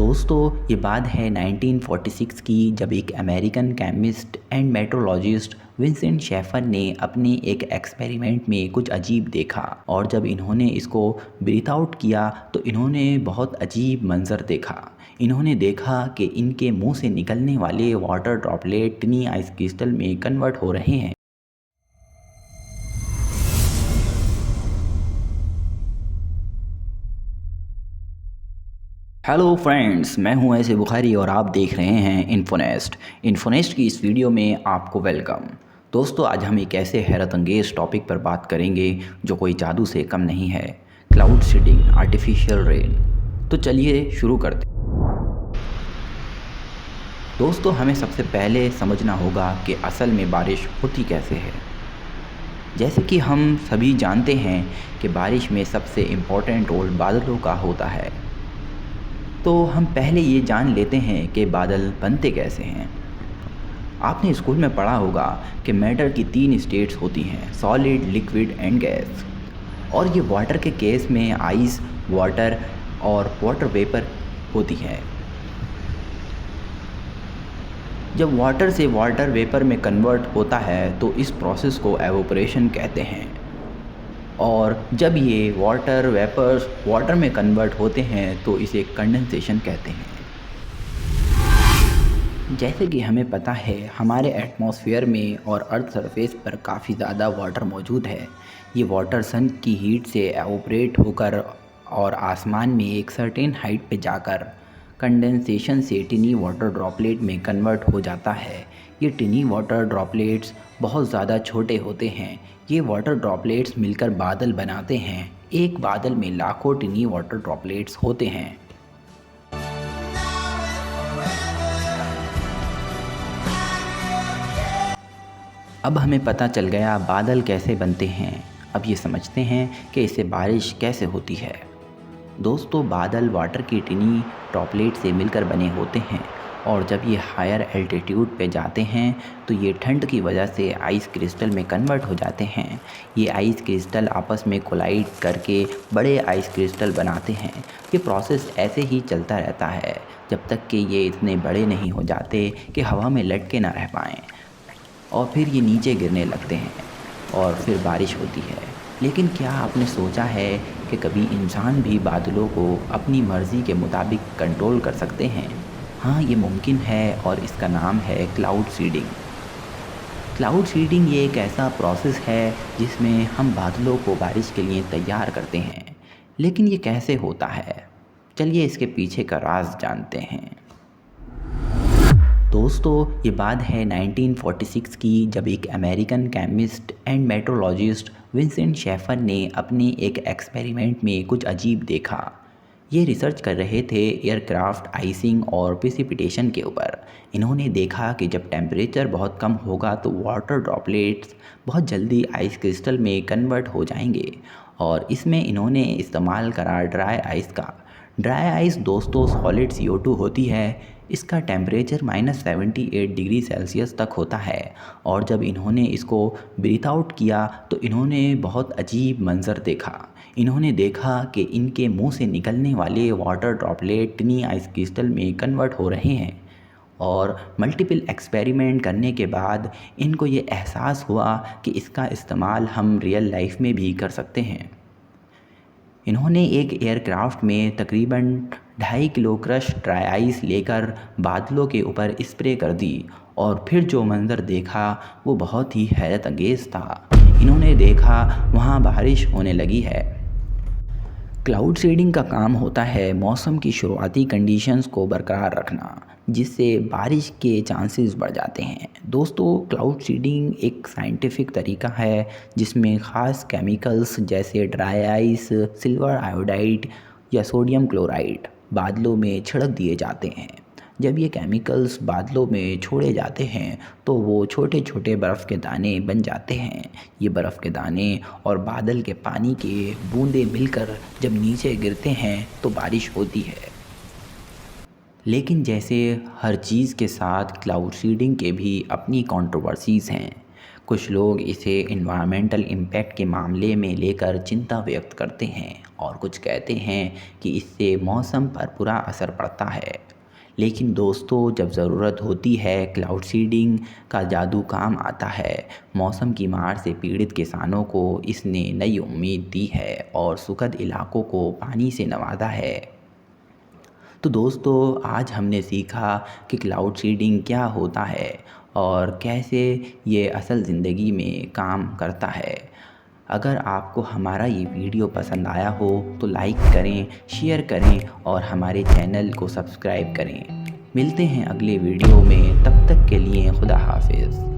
दोस्तों ये बात है 1946 की, जब एक American chemist and meteorologist Vincent Schaefer ने अपने एक एक्सपेरिमेंट में कुछ अजीब देखा। और जब इन्होंने इसको ब्रीथ आउट किया तो इन्होंने बहुत अजीब मंजर देखा। इन्होंने देखा कि इनके मुंह से निकलने वाले वाटर ड्रॉपलेट टिनी आइस क्रिस्टल में कन्वर्ट हो रहे हैं। हेलो फ्रेंड्स, मैं हूं ऐसे बुखारी और आप देख रहे हैं इन्फोनेस्ट की इस वीडियो में आपको वेलकम। दोस्तों आज हम एक ऐसे हैरत अंगेज टॉपिक पर बात करेंगे जो कोई जादू से कम नहीं है, क्लाउड सीडिंग, आर्टिफिशियल रेन। तो चलिए शुरू करते हैं। दोस्तों हमें सबसे पहले समझना होगा कि असल में बारिश होती कैसे है। जैसे कि हम सभी जानते हैं कि बारिश में सबसे इम्पोर्टेंट रोल बादलों का होता है। तो हम पहले ये जान लेते हैं कि बादल बनते कैसे हैं। आपने स्कूल में पढ़ा होगा कि मैटर की 3 स्टेट्स होती हैं, सॉलिड, लिक्विड एंड गैस। और ये वाटर के केस में आइस, वाटर और वाटर वेपर होती है। जब वाटर से वाटर वेपर में कन्वर्ट होता है तो इस प्रोसेस को एवोपरेशन कहते हैं। और जब ये वाटर वेपर्स वाटर में कन्वर्ट होते हैं तो इसे कंडेंसेशन कहते हैं। जैसे कि हमें पता है हमारे एटमॉस्फेयर में और अर्थ सरफेस पर काफ़ी ज़्यादा वाटर मौजूद है। ये वाटर सन की हीट से एवोपरेट होकर और आसमान में एक सर्टेन हाइट पे जाकर कंडेंसेशन से टिनी वाटर ड्रॉपलेट में कन्वर्ट हो जाता है। ये टिनी वाटर ड्रॉपलेट्स बहुत ज़्यादा छोटे होते हैं। ये वाटर ड्रॉपलेट्स मिलकर बादल बनाते हैं। एक बादल में लाखों टिनी वाटर ड्रॉपलेट्स होते हैं। अब हमें पता चल गया बादल कैसे बनते हैं। अब ये समझते हैं कि इससे बारिश कैसे होती है। दोस्तों बादल वाटर की टिनी ड्रॉपलेट से मिलकर बने होते हैं और जब ये हायर एल्टीट्यूड पे जाते हैं तो ये ठंड की वजह से आइस क्रिस्टल में कन्वर्ट हो जाते हैं। ये आइस क्रिस्टल आपस में कोलाइड करके बड़े आइस क्रिस्टल बनाते हैं। ये प्रोसेस ऐसे ही चलता रहता है जब तक कि ये इतने बड़े नहीं हो जाते कि हवा में लटके ना रह पाएँ और फिर ये नीचे गिरने लगते हैं और फिर बारिश होती है। लेकिन क्या आपने सोचा है कि कभी इंसान भी बादलों को अपनी मर्ज़ी के मुताबिक कंट्रोल कर सकते हैं? हाँ, ये मुमकिन है और इसका नाम है क्लाउड सीडिंग। क्लाउड सीडिंग ये एक ऐसा प्रोसेस है जिसमें हम बादलों को बारिश के लिए तैयार करते हैं। लेकिन ये कैसे होता है? चलिए इसके पीछे का राज जानते हैं। दोस्तों ये बात है 1946 की, जब एक American chemist and meteorologist Vincent Schaefer ने अपने एक एक्सपेरिमेंट में कुछ अजीब देखा। ये रिसर्च कर रहे थे एयरक्राफ्ट आइसिंग और प्रेसिपिटेशन के ऊपर। इन्होंने देखा कि जब टेम्परेचर बहुत कम होगा तो वाटर ड्रॉपलेट्स बहुत जल्दी आइस क्रिस्टल में कन्वर्ट हो जाएंगे और इसमें इन्होंने इस्तेमाल करा ड्राई आइस का। ड्राई आइस दोस्तों सॉलिड CO2 होती है। इसका टेम्परेचर -78 डिग्री सेल्सियस तक होता है और जब इन्होंने इसको ब्रीथ आउट किया तो इन्होंने बहुत अजीब मंजर देखा। इन्होंने देखा कि इनके मुंह से निकलने वाले वाटर ड्रॉपलेट टिनी आइस क्रिस्टल में कन्वर्ट हो रहे हैं। और मल्टीपल एक्सपेरिमेंट करने के बाद इनको ये एहसास हुआ कि इसका इस्तेमाल हम रियल लाइफ में भी कर सकते हैं। इन्होंने एक एयरक्राफ्ट में तकरीबन 2.5 किलो क्रश ड्राई आइस लेकर बादलों के ऊपर स्प्रे कर दी और फिर जो मंजर देखा वो बहुत ही हैरत अंगेज़ था। इन्होंने देखा वहाँ बारिश होने लगी है। क्लाउड सीडिंग का काम होता है मौसम की शुरुआती कंडीशंस को बरकरार रखना, जिससे बारिश के चांसेस बढ़ जाते हैं। दोस्तों क्लाउड सीडिंग एक साइंटिफिक तरीका है जिसमें ख़ास केमिकल्स जैसे ड्राई आइस, सिल्वर आयोडाइड या सोडियम क्लोराइड बादलों में छिड़क दिए जाते हैं। जब ये केमिकल्स बादलों में छोड़े जाते हैं तो वो छोटे छोटे बर्फ़ के दाने बन जाते हैं। ये बर्फ़ के दाने और बादल के पानी के बूंदें मिलकर जब नीचे गिरते हैं तो बारिश होती है। लेकिन जैसे हर चीज़ के साथ क्लाउड सीडिंग के भी अपनी कंट्रोवर्सीज़ हैं। कुछ लोग इसे इन्वायरमेंटल इम्पैक्ट के मामले में लेकर चिंता व्यक्त करते हैं और कुछ कहते हैं कि इससे मौसम पर बुरा असर पड़ता है। लेकिन दोस्तों, जब ज़रूरत होती है क्लाउड सीडिंग का जादू काम आता है। मौसम की मार से पीड़ित किसानों को इसने नई उम्मीद दी है और सुखद इलाकों को पानी से नवाजा है। तो दोस्तों, आज हमने सीखा कि क्लाउड सीडिंग क्या होता है और कैसे ये असल ज़िंदगी में काम करता है। अगर आपको हमारा ये वीडियो पसंद आया हो तो लाइक करें, शेयर करें और हमारे चैनल को सब्सक्राइब करें। मिलते हैं अगले वीडियो में, तब तक के लिए खुदा हाफिज़।